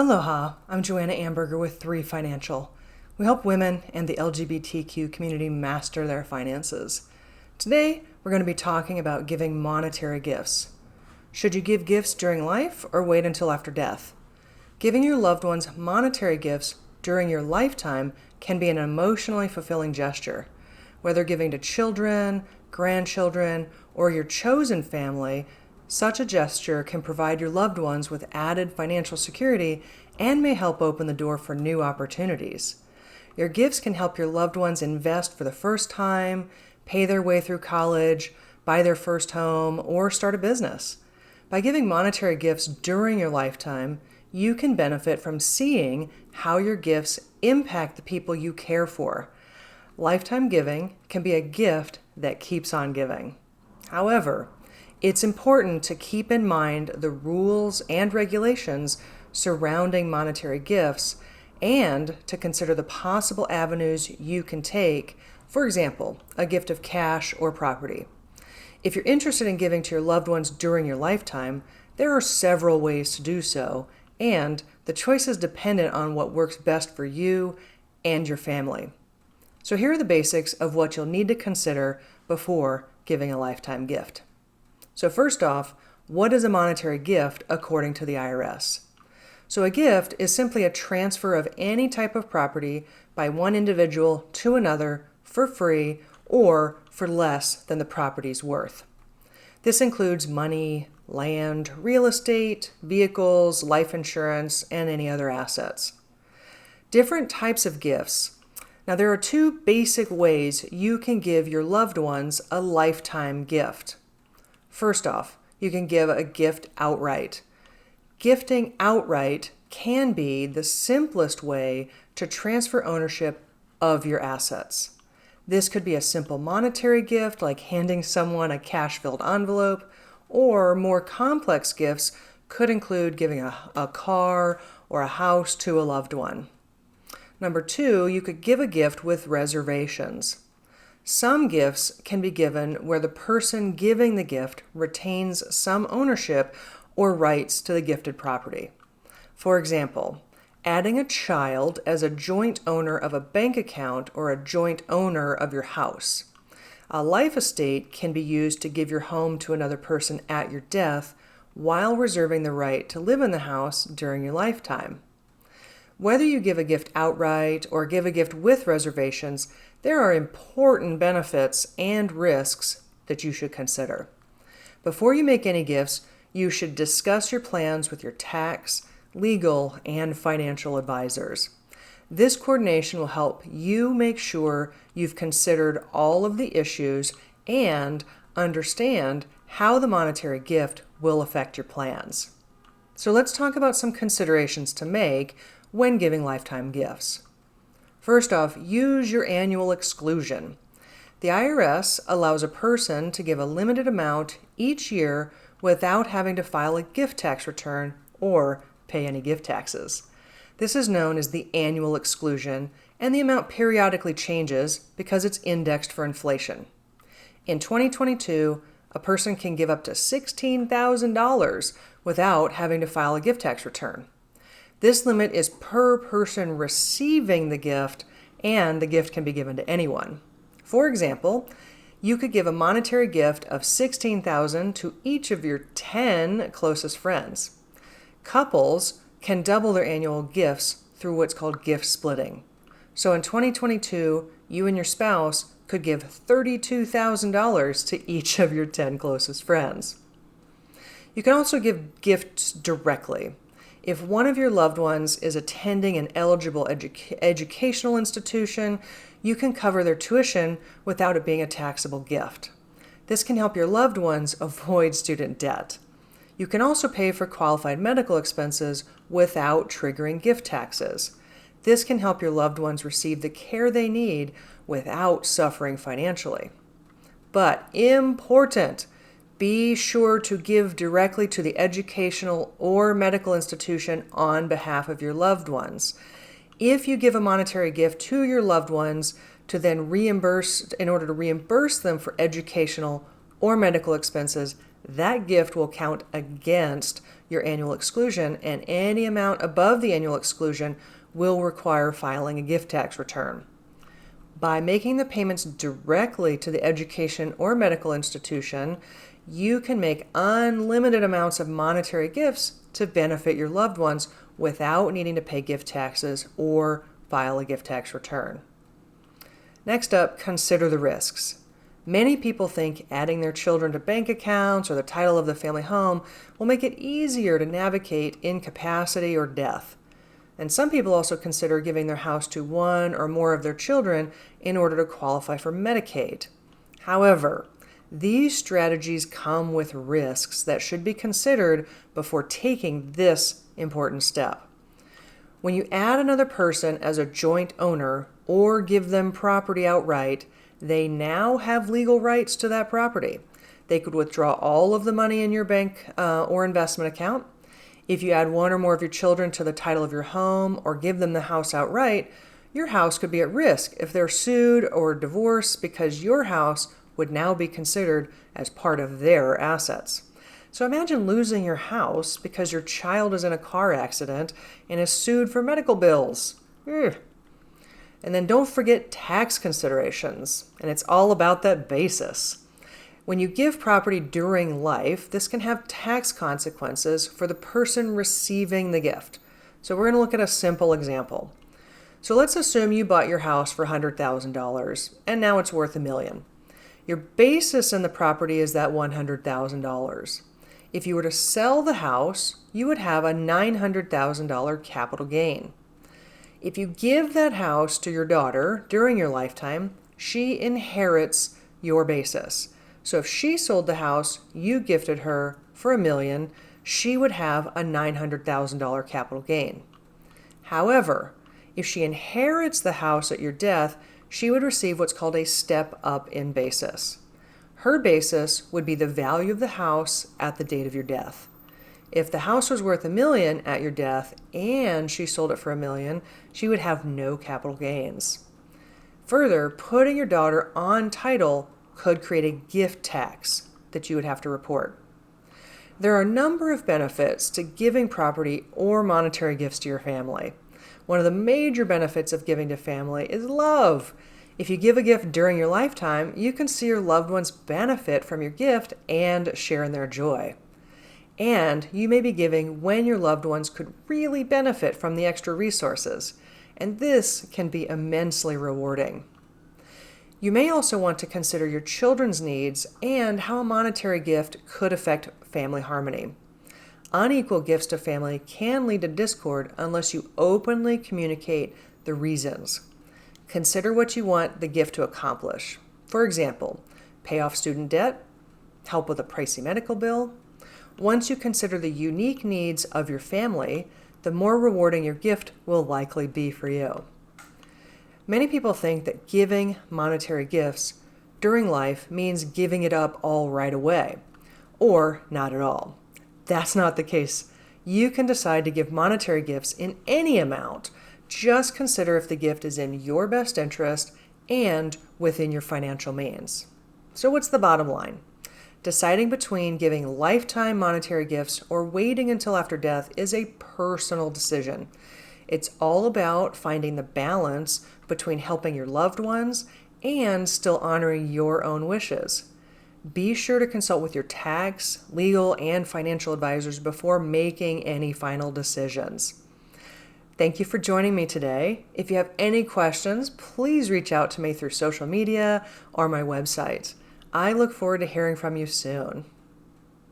Aloha, I'm Joanna Amberger with 3 Financial. We help women and the LGBTQ community master their finances. Today, we're going to be talking about giving monetary gifts. Should you give gifts during life or wait until after death? Giving your loved ones monetary gifts during your lifetime can be an emotionally fulfilling gesture. Whether giving to children, grandchildren, or your chosen family, such a gesture can provide your loved ones with added financial security and may help open the door for new opportunities. Your gifts can help your loved ones invest for the first time, pay their way through college, buy their first home, or start a business. By giving monetary gifts during your lifetime, you can benefit from seeing how your gifts impact the people you care for. Lifetime giving can be a gift that keeps on giving. However, it's important to keep in mind the rules and regulations surrounding monetary gifts and to consider the possible avenues you can take, for example, a gift of cash or property. If you're interested in giving to your loved ones during your lifetime, there are several ways to do so, and the choice is dependent on what works best for you and your family. So here are the basics of what you'll need to consider before giving a lifetime gift. So first off, what is a monetary gift according to the IRS? So a gift is simply a transfer of any type of property by one individual to another for free or for less than the property's worth. This includes money, land, real estate, vehicles, life insurance, and any other assets. Different types of gifts. Now there are 2 basic ways you can give your loved ones a lifetime gift. First off, you can give a gift outright. Gifting outright can be the simplest way to transfer ownership of your assets. This could be a simple monetary gift like handing someone a cash-filled envelope, or more complex gifts could include giving a car or a house to a loved one. Number 2, you could give a gift with reservations. Some gifts can be given where the person giving the gift retains some ownership or rights to the gifted property. For example, adding a child as a joint owner of a bank account or a joint owner of your house. A life estate can be used to give your home to another person at your death while reserving the right to live in the house during your lifetime. Whether you give a gift outright or give a gift with reservations, there are important benefits and risks that you should consider. Before you make any gifts, you should discuss your plans with your tax, legal, and financial advisors. This coordination will help you make sure you've considered all of the issues and understand how the monetary gift will affect your plans. So let's talk about some considerations to make when giving lifetime gifts. First off, use your annual exclusion. The IRS allows a person to give a limited amount each year without having to file a gift tax return or pay any gift taxes. This is known as the annual exclusion, and the amount periodically changes because it's indexed for inflation. In 2022, a person can give up to $16,000 without having to file a gift tax return. This limit is per person receiving the gift, and the gift can be given to anyone. For example, you could give a monetary gift of $16,000 to each of your 10 closest friends. Couples can double their annual gifts through what's called gift splitting. So in 2022, you and your spouse could give $32,000 to each of your 10 closest friends. You can also give gifts directly. If one of your loved ones is attending an eligible educational institution, you can cover their tuition without it being a taxable gift. This can help your loved ones avoid student debt. You can also pay for qualified medical expenses without triggering gift taxes. This can help your loved ones receive the care they need without suffering financially. But important! Be sure to give directly to the educational or medical institution on behalf of your loved ones. If you give a monetary gift to your loved ones in order to reimburse them for educational or medical expenses, that gift will count against your annual exclusion, and any amount above the annual exclusion will require filing a gift tax return. By making the payments directly to the education or medical institution, you can make unlimited amounts of monetary gifts to benefit your loved ones without needing to pay gift taxes or file a gift tax return. Next up, consider the risks. Many people think adding their children to bank accounts or the title of the family home will make it easier to navigate incapacity or death. And some people also consider giving their house to one or more of their children in order to qualify for Medicaid. However, these strategies come with risks that should be considered before taking this important step. When you add another person as a joint owner or give them property outright, they now have legal rights to that property. They could withdraw all of the money in your bank or investment account. If you add one or more of your children to the title of your home or give them the house outright, your house could be at risk if they're sued or divorced because your house would now be considered as part of their assets. So imagine losing your house because your child is in a car accident and is sued for medical bills. And then don't forget tax considerations, and it's all about that basis. When you give property during life, this can have tax consequences for the person receiving the gift. So we're going to look at a simple example. So let's assume you bought your house for $100,000 and now it's worth $1 million. Your basis in the property is that $100,000. If you were to sell the house, you would have a $900,000 capital gain. If you give that house to your daughter during your lifetime, she inherits your basis. So if she sold the house you gifted her for $1 million, she would have a $900,000 capital gain. However, if she inherits the house at your death, she would receive what's called a step up in basis. Her basis would be the value of the house at the date of your death. If the house was worth $1 million at your death and she sold it for $1 million, she would have no capital gains. Further, putting your daughter on title could create a gift tax that you would have to report. There are a number of benefits to giving property or monetary gifts to your family. One of the major benefits of giving to family is love. If you give a gift during your lifetime, you can see your loved ones benefit from your gift and share in their joy. And you may be giving when your loved ones could really benefit from the extra resources, and this can be immensely rewarding. You may also want to consider your children's needs and how a monetary gift could affect family harmony. Unequal gifts to family can lead to discord unless you openly communicate the reasons. Consider what you want the gift to accomplish. For example, pay off student debt, help with a pricey medical bill. Once you consider the unique needs of your family, the more rewarding your gift will likely be for you. Many people think that giving monetary gifts during life means giving it up all right away, or not at all. That's not the case. You can decide to give monetary gifts in any amount. Just consider if the gift is in your best interest and within your financial means. So what's the bottom line? Deciding between giving lifetime monetary gifts or waiting until after death is a personal decision. It's all about finding the balance between helping your loved ones and still honoring your own wishes. Be sure to consult with your tax, legal, and financial advisors before making any final decisions. Thank you for joining me today. If you have any questions, please reach out to me through social media or my website. I look forward to hearing from you soon.